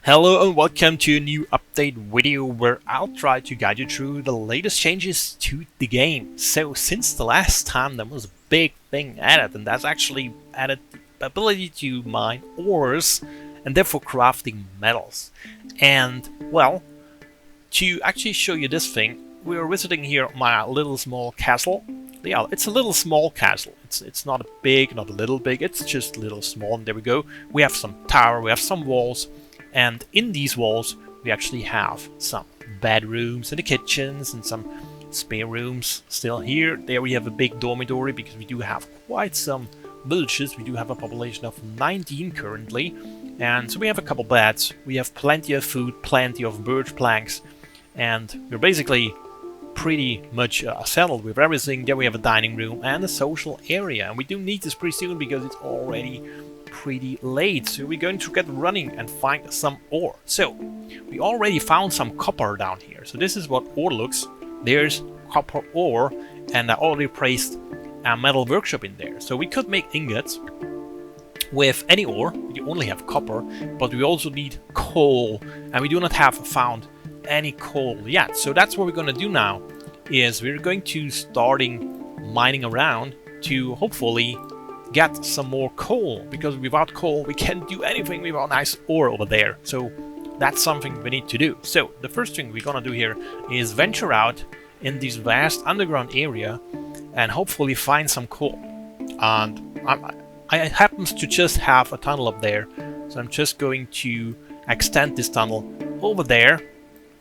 Hello and welcome to a new update video where I'll try to guide you through the latest changes to the game. So since the last time there was a big thing added, and that's actually added the ability to mine ores and therefore crafting metals. And well, to actually show you this thing, we are visiting here my little small castle. Yeah, it's a little small castle. It's not big, not a little big, it's just a little small, and there we go. We have some tower, we have some walls. And in these walls, we actually have some bedrooms and the kitchens and some spare rooms still here. There we have a big dormitory because we do have quite some villages. We do have a population of 19 currently. And so we have a couple beds. We have plenty of food, plenty of birch planks. And we're basically pretty much settled with everything. There we have a dining room and a social area. And we do need this pretty soon because it's already pretty late, so we're going to get running and find some ore. So we already found some copper down here, so this is what ore looks. There's copper ore, and I already placed a metal workshop in there, so we could make ingots with any ore. We only have copper, but we also need coal, and we do not have found any coal yet. So that's what we're going to do now, is we're going to starting mining around to hopefully get some more coal, because without coal we can't do anything without nice ore over there. So that's something we need to do. So the first thing we're gonna do here is venture out in this vast underground area and hopefully find some coal. And I happens to just have a tunnel up there, so I'm just going to extend this tunnel over there.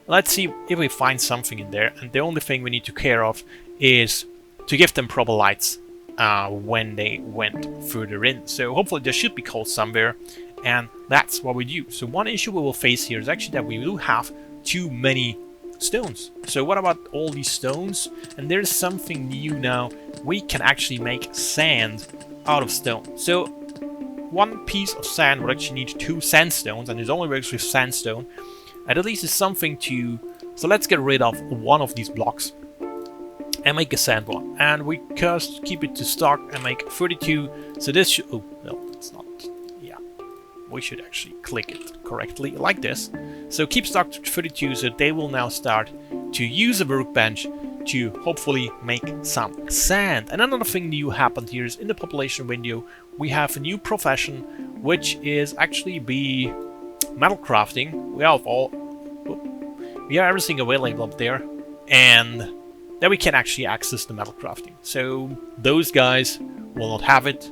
Let's see if we find something in there, and the only thing we need to care of is to give them proper lights when they went further in. So hopefully there should be coal somewhere, and that's what we do. So one issue we will face here is actually that we do have too many stones. So what about all these stones? And there's something new now. We can actually make sand out of stone. So one piece of sand would actually need 2 sandstones, and it only works with sandstone. And at least it's something to... So let's get rid of one of these blocks and make a sand one, and we just keep it to stock and make 32. So this should, oh no, it's not, yeah, we should actually click it correctly like this. So keep stock to 32, so they will now start to use a workbench to hopefully make some sand. And another thing new happened here is in the population window we have a new profession, which is actually be metal crafting. We have everything available up there, and then we can actually access the metal crafting. So those guys will not have it,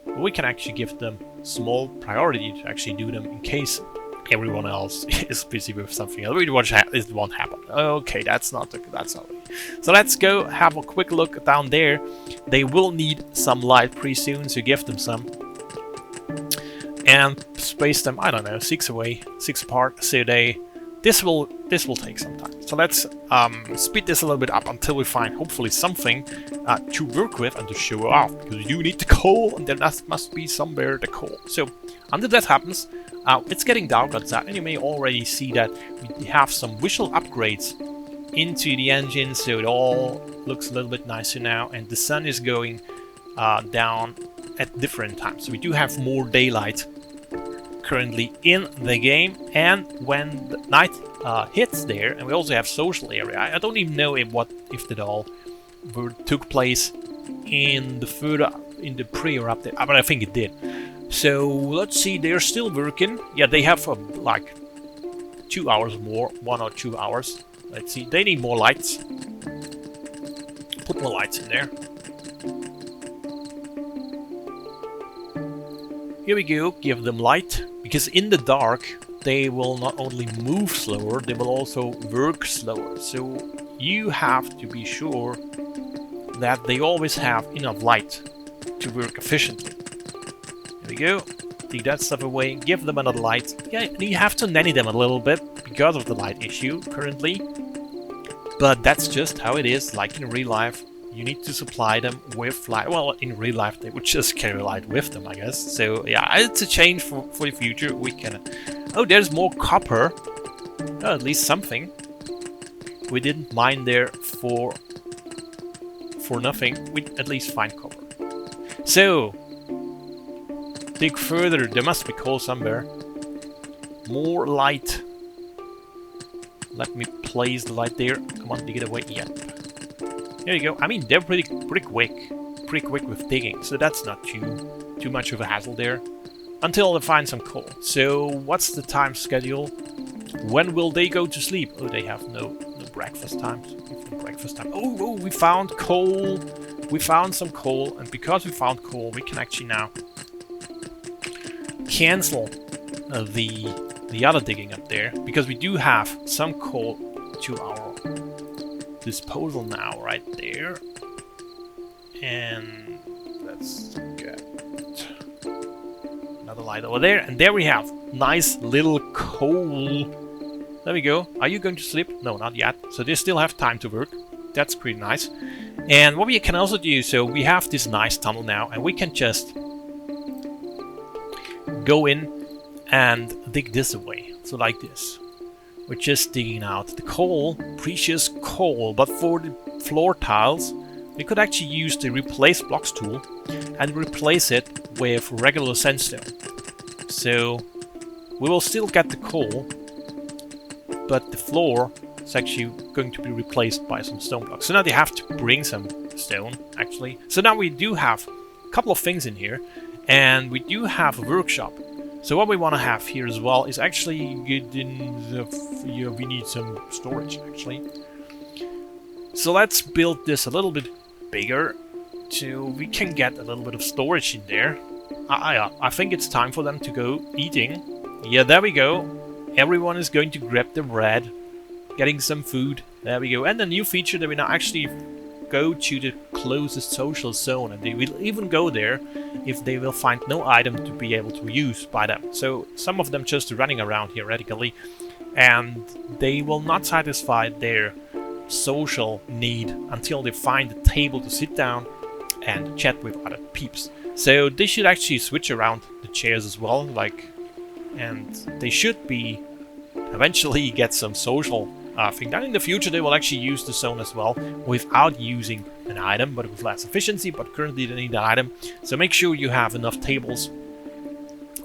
but we can actually give them small priority to actually do them in case everyone else is busy with something else. We watch it won't happen. Okay, that's not it. So let's go have a quick look down there. They will need some light pretty soon, so give them some. And space them, I don't know, 6 apart, so this will take some time. So let's speed this a little bit up until we find hopefully something to work with and to show off, because you need the coal, and there must be somewhere the coal. So until that happens, it's getting dark outside, and you may already see that we have some visual upgrades into the engine, so it all looks a little bit nicer now, and the sun is going down at different times. So we do have more daylight currently in the game, and when the night hits there, and we also have social area. I don't even know if that all took place in the pre or update, but I think it did. So let's see, they're still working. Yeah, they have like 2 hours more, 1 or 2 hours. Let's see, they need more lights. Put more lights in there. Here we go, give them light, because in the dark they will not only move slower, they will also work slower. So you have to be sure that they always have enough light to work efficiently. There we go, take that stuff away, give them another light. Yeah, you have to nanny them a little bit because of the light issue currently, but that's just how it is, like in real life. You need to supply them with light. Well, in real life they would just carry light with them, I guess. So yeah, it's a change for the future. We can... Oh, there's more copper. Oh, at least something. We didn't mine there for nothing. We at least find copper. So dig further. There must be coal somewhere. More light. Let me place the light there. Come on, dig it away. Yep. There you go. I mean, they're pretty quick with digging, so that's not too much of a hassle there. Until they find some coal. So, what's the time schedule? When will they go to sleep? Oh, they have no breakfast time. Breakfast time. Oh, we found coal. We found some coal, and because we found coal, we can actually now cancel the other digging up there, because we do have some coal to our disposal now, right there. And let's get another light over there, and there we have nice little coal. There we go. Are you going to sleep? No, not yet. So they still have time to work. That's pretty nice. And what we can also do, so we have this nice tunnel now, and we can just go in and dig this away. So like this. We're just digging out the coal, precious coal, but for the floor tiles, we could actually use the replace blocks tool and replace it with regular sandstone. So we will still get the coal, but the floor is actually going to be replaced by some stone blocks. So now they have to bring some stone, actually. So now we do have a couple of things in here, and we do have a workshop. So what we want to have here as well is actually get in the, we need some storage, actually. So let's build this a little bit bigger, so we can get a little bit of storage in there. I think it's time for them to go eating. Yeah, there we go. Everyone is going to grab the bread, getting some food. There we go. And the new feature that we now actually go to the closest social zone, and they will even go there if they will find no item to be able to use by them. So some of them just running around here radically, and they will not satisfy their social need until they find a table to sit down and chat with other peeps. So they should actually switch around the chairs as well, like, and they should be eventually get some social thing. Then in the future they will actually use the zone as well without using an item, but with less efficiency, but currently they need an item. So make sure you have enough tables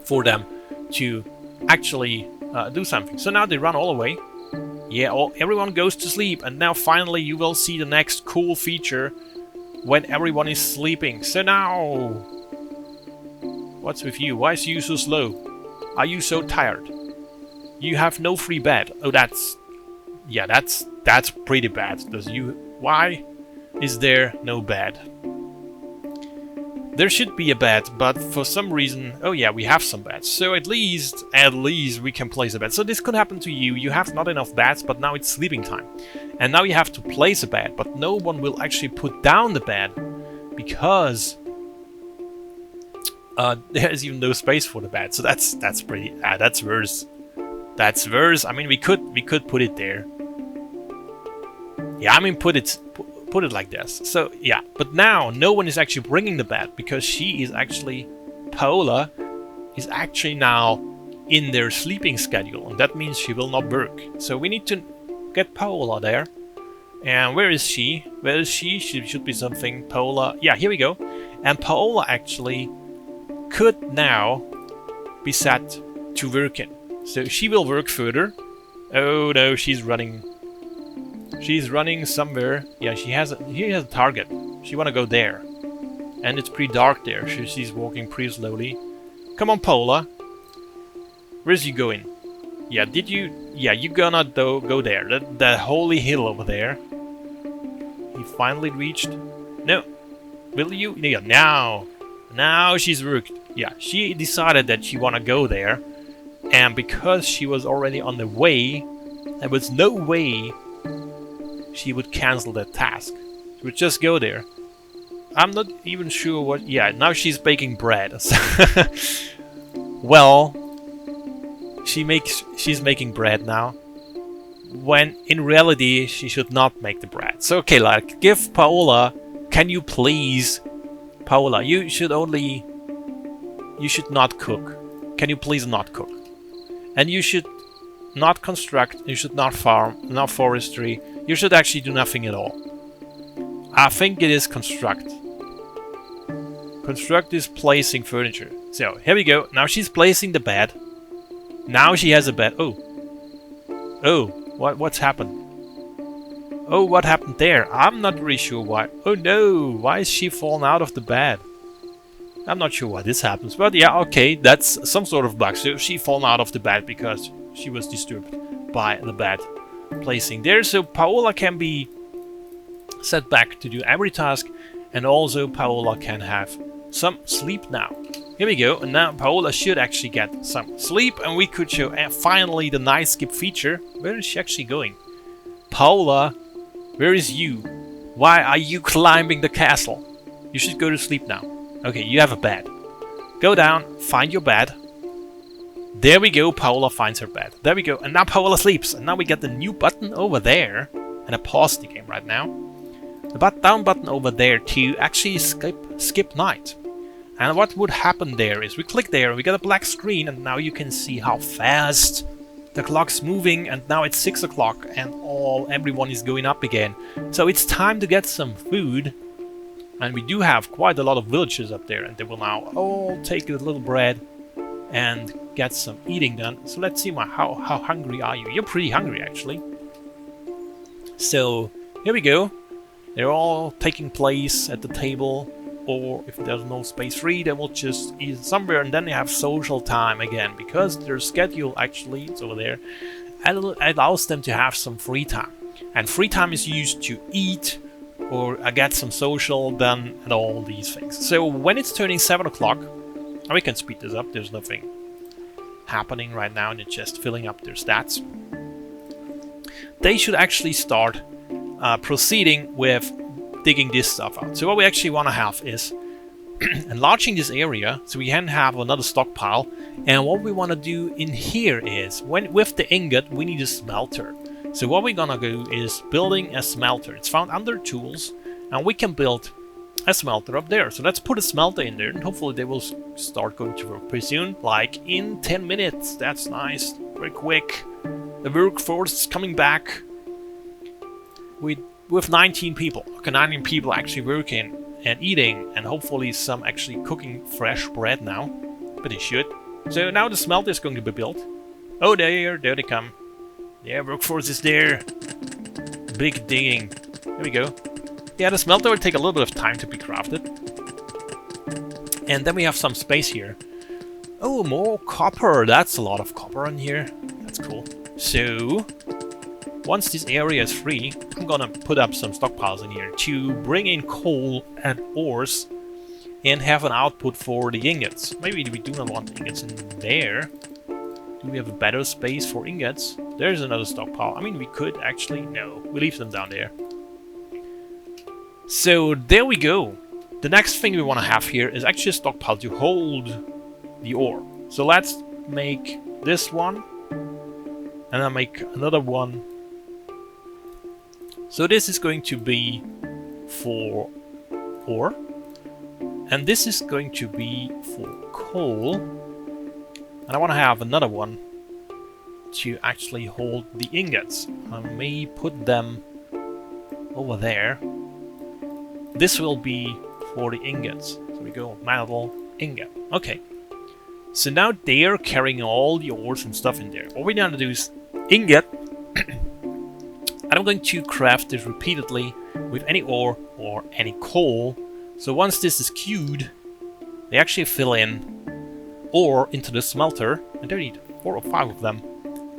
for them to actually do something. So now they run all the way. Yeah, everyone goes to sleep, and now finally you will see the next cool feature when everyone is sleeping. So now, what's with you? Why is you so slow? Are you so tired? You have no free bed. Oh, that's pretty bad. Why is there no bed? There should be a bed, but for some reason, oh yeah, we have some beds. So at least we can place a bed. So this could happen to you. You have not enough beds, but now it's sleeping time. And now you have to place a bed, but no one will actually put down the bed because there's even no space for the bed. So that's pretty, that's worse. That's worse. I mean, we could put it there. Yeah, I mean, put it like this. So yeah, but now no one is actually bringing the bed because she is actually, Paola is actually now in their sleeping schedule, and that means she will not work. So we need to get Paola there. And where is she? Where is she? She should be something. Paola. Yeah, here we go. And Paola actually could now be set to working. So she will work further. Oh no, she's running. She's running somewhere. Yeah, she has a target. She wanna go there. And it's pretty dark there. She's walking pretty slowly. Come on, Paola. Where's you going? Yeah, you're gonna go there. That holy hill over there. He finally reached. No. Will you? Yeah, now she's worked. Yeah, she decided that she wanna go there. And because she was already on the way, there was no way she would cancel that task. She would just go there. I'm not even sure what... Yeah, now she's baking bread. Well, she's making bread now, when in reality she should not make the bread. So okay, like, give Paola... Can you please... Paola, you should not cook. Can you please not cook? And you should not construct, you should not farm, not forestry. You should actually do nothing at all. I think it is construct. Construct is placing furniture. So, here we go. Now she's placing the bed. Now she has a bed. Oh. Oh, what's happened? Oh, what happened there? I'm not really sure why. Oh no, why is she fallen out of the bed? I'm not sure why this happens, but yeah, okay, that's some sort of bug. So she fallen out of the bed because she was disturbed by the bed placing there. So Paola can be set back to do every task, and also Paola can have some sleep now. Here we go, and now Paola should actually get some sleep, and we could show finally the night skip feature. Where is she actually going? Paola, where is you? Why are you climbing the castle? You should go to sleep now. Okay, you have a bed. Go down, find your bed. There we go, Paola finds her bed. There we go, and now Paola sleeps. And now we get the new button over there. And I paused the game right now. The down button over there to actually skip night. And what would happen there is we click there, we get a black screen, and now you can see how fast the clock's moving, and now it's 6 o'clock and everyone is going up again. So it's time to get some food. And we do have quite a lot of villagers up there, and they will now all take a little bread and get some eating done. So let's see how hungry are you? You're pretty hungry actually. So here we go. They're all taking place at the table, or if there's no space free, they will just eat somewhere, and then they have social time again, because their schedule actually, it's over there, allows them to have some free time. And free time is used to eat, or get some social done, and all these things. So when it's turning 7 o'clock, and we can speed this up, there's nothing happening right now, and it's just filling up their stats. They should actually start proceeding with digging this stuff out. So what we actually want to have is enlarging this area so we can have another stockpile. And what we want to do in here is, with the ingot, we need a smelter. So what we're gonna do is building a smelter. It's found under tools, and we can build a smelter up there. So let's put a smelter in there, and hopefully they will start going to work pretty soon, like in 10 minutes. That's nice, very quick. The workforce is coming back with 19 people. Okay, 19 people actually working and eating, and hopefully some actually cooking fresh bread now. But they should. So now the smelter is going to be built. Oh, there they come. Yeah, workforce is there. Big digging. There we go. Yeah, the smelter will take a little bit of time to be crafted. And then we have some space here. Oh, more copper. That's a lot of copper in here. That's cool. So, once this area is free, I'm gonna put up some stockpiles in here to bring in coal and ores and have an output for the ingots. Maybe we do not want ingots in there. Do we have a better space for ingots? There's another stockpile. I mean, we could actually... No, we leave them down there. So, there we go. The next thing we want to have here is actually a stockpile to hold the ore. So let's make this one. And then make another one. So this is going to be for ore. And this is going to be for coal. And I want to have another one to actually hold the ingots. I may put them over there. This will be for the ingots. So we go metal, ingot. Okay. So now they're carrying all the ores and stuff in there. What we're going to do is ingot. And I'm going to craft this repeatedly with any ore or any coal. So once this is queued, they actually fill in ore into the smelter, and they need 4 or 5 of them,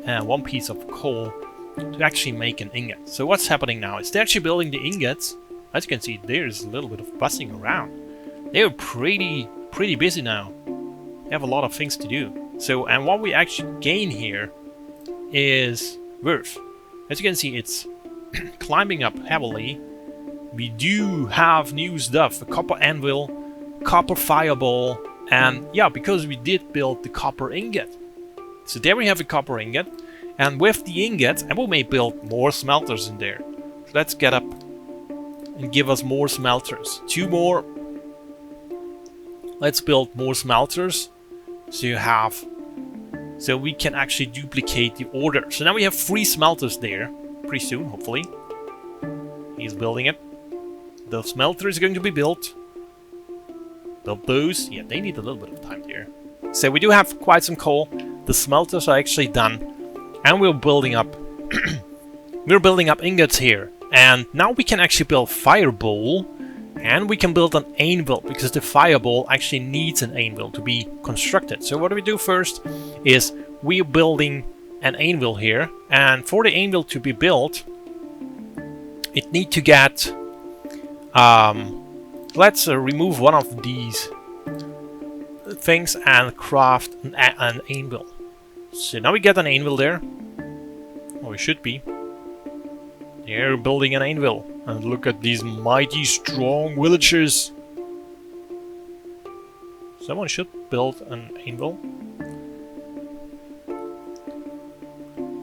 and 1 piece of coal to actually make an ingot. So what's happening now is they're actually building the ingots. As you can see, there's a little bit of buzzing around. They're pretty busy now. They have a lot of things to do. So, and what we actually gain here is worth. As you can see, it's climbing up heavily. We do have new stuff, a copper anvil, copper fireball, and yeah, because we did build the copper ingot. So there we have a copper ingot, and with the ingot, and we may build more smelters in there. So let's get up and give us more smelters. 2 more. Let's build more smelters. So we can actually duplicate the order. So now we have 3 smelters there. Pretty soon, hopefully. He's building it. The smelter is going to be built. Those, yeah, they need a little bit of time here. So we do have quite some coal. The smelters are actually done, and we're building up we're building up ingots here. And now we can actually build fireball, and we can build an anvil, because the fireball actually needs an anvil to be constructed. So what do we do first is we're building an anvil here, and for the anvil to be built, it needs to get let's remove one of these things and craft an anvil. So now we get an anvil there. Or we should be. They're building an anvil. And look at these mighty strong villagers. Someone should build an anvil.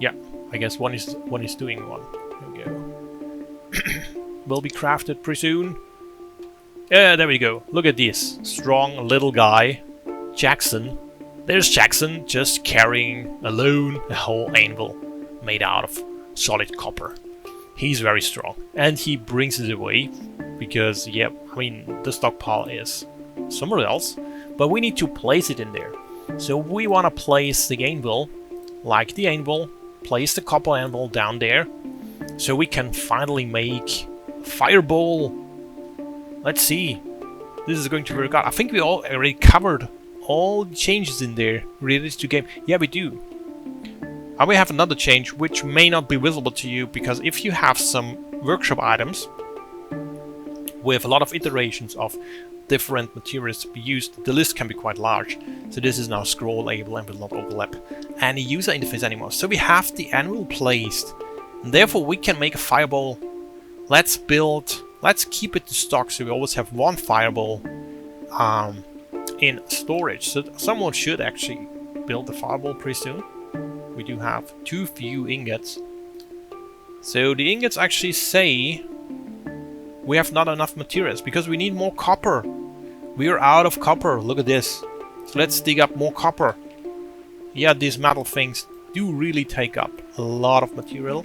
Yeah, I guess one is doing one. There we go. Will be crafted pretty soon. Yeah, there we go. Look at this strong little guy, Jackson. There's Jackson just carrying alone a whole anvil made out of solid copper. He's very strong, and he brings it away because, yeah, I mean, the stockpile is somewhere else, but we need to place it in there. So we want to place the anvil, like the anvil, place the copper anvil down there, so we can finally make fireball. Let's see. This is going to work out. I think we already covered all the changes in there related to game. Yeah, we do. And we have another change which may not be visible to you, because if you have some workshop items with a lot of iterations of different materials to be used, the list can be quite large. So this is now scrollable and will not overlap any user interface anymore. So we have the anvil placed, and therefore we can make a fireball. Let's keep it in stock, so we always have one fireball in storage. So someone should actually build the fireball pretty soon. We do have too few ingots. So the ingots actually say we have not enough materials because we need more copper. We are out of copper. Look at this. So let's dig up more copper. Yeah, these metal things do really take up a lot of material.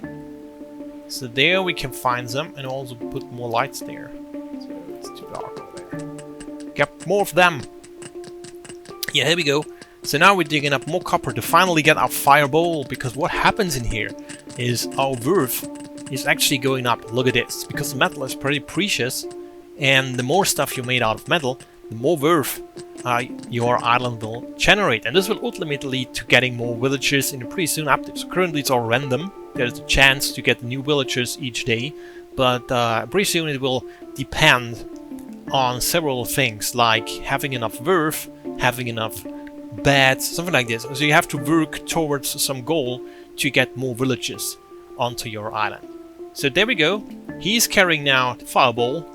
So there we can find them, and also put more lights there. So it's too dark over there. Get more of them. Yeah, here we go. So now we're digging up more copper to finally get our fireball, because what happens in here is our worth is actually going up. Look at this, because metal is pretty precious, and the more stuff you made out of metal, the more worth your island will generate. And this will ultimately lead to getting more villagers in a pretty soon update. So currently it's all random. There's a chance to get new villagers each day, but pretty soon it will depend on several things, like having enough worth, having enough beds, something like this. So you have to work towards some goal to get more villages onto your island. So there we go. He's carrying now the fireball,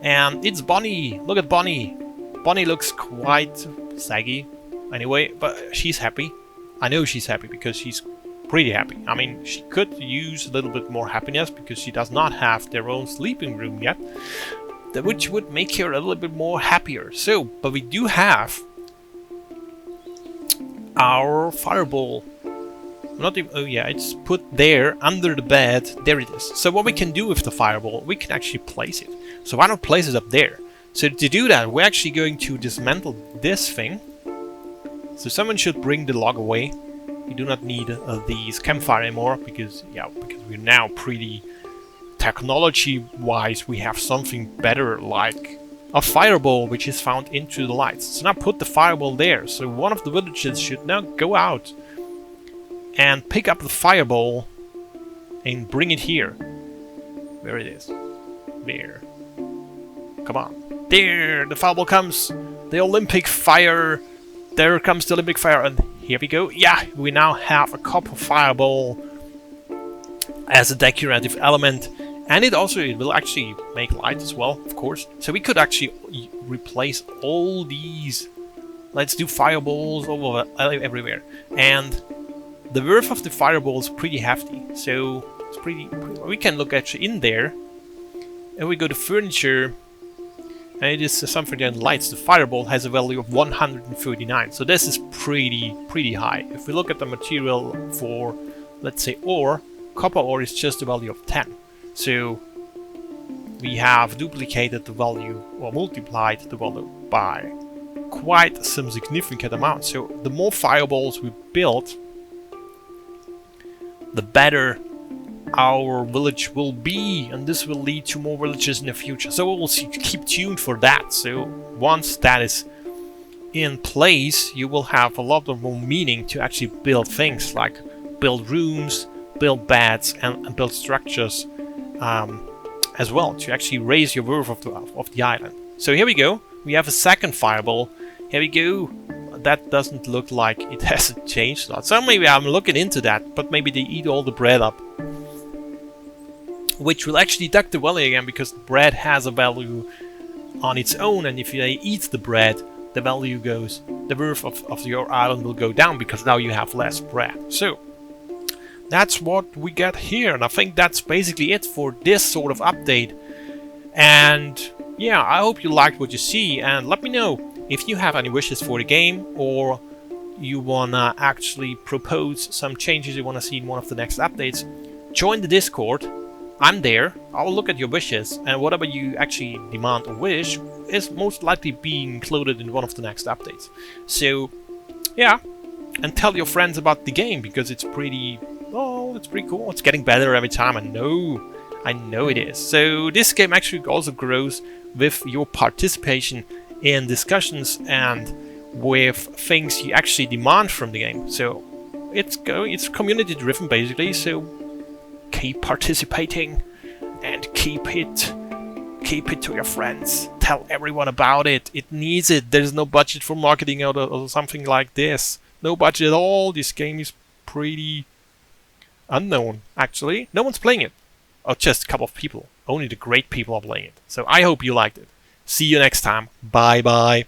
and it's Bonnie. Look at Bonnie. Bonnie looks quite saggy anyway, but she's happy. I know she's happy because she's pretty happy. I mean, she could use a little bit more happiness because she does not have their own sleeping room yet, which would make her a little bit more happier. So, but we do have our fireball. Not even, oh yeah, it's put there under the bed. There it is. So what we can do with the fireball, we can actually place it. So why not place it up there? So to do that, we're actually going to dismantle this thing. So someone should bring the log away. We do not need these campfire anymore, because we're now pretty technology-wise. We have something better, like a fireball, which is found into the lights. So now put the fireball there. So one of the villagers should now go out and pick up the fireball and bring it here. Where it is. There. Come on. There! The fireball comes! The Olympic fire! There comes the Olympic fire, and here we go. Yeah! We now have a copper fireball as a decorative element. And it will actually make light as well, of course. So we could actually replace all these. Let's do fireballs everywhere. And the worth of the fireball is pretty hefty. So it's pretty we can look actually in there. And we go to furniture. And it is something in lights. The fireball has a value of 139. So this is pretty high. If we look at the material for, let's say, ore, copper ore is just a value of 10. So we have duplicated the value, or multiplied the value by quite some significant amount. So the more fireballs we build, the better our village will be, and this will lead to more villages in the future. So we'll keep tuned for that. So once that is in place, you will have a lot of more meaning to actually build things like build rooms, build beds, and build structures as well, to actually raise your worth of the island. So here we go. We have a second fireball. Here we go. That doesn't look like it hasn't changed a lot. So maybe I'm looking into that, but maybe they eat all the bread up, which will actually deduct the value again, because the bread has a value on its own, and if they eat the bread, the value goes, the worth of your island will go down, because now you have less bread. So that's what we get here, and I think that's basically it for this sort of update. And yeah, I hope you liked what you see, and let me know if you have any wishes for the game, or you wanna actually propose some changes you wanna see in one of the next updates. Join the Discord. I'm there. I'll look at your wishes, and whatever you actually demand or wish is most likely being included in one of the next updates. So yeah, and tell your friends about the game, because it's pretty cool. It's getting better every time. I know it is. So this game actually also grows with your participation in discussions and with things you actually demand from the game. So it's community driven basically. So keep participating and keep it to your friends. Tell everyone about it. It needs it. There's no budget for marketing or something like this. No budget at all. This game is pretty unknown, actually. No one's playing it. Or just a couple of people. Only the great people are playing it. So I hope you liked it. See you next time. Bye bye.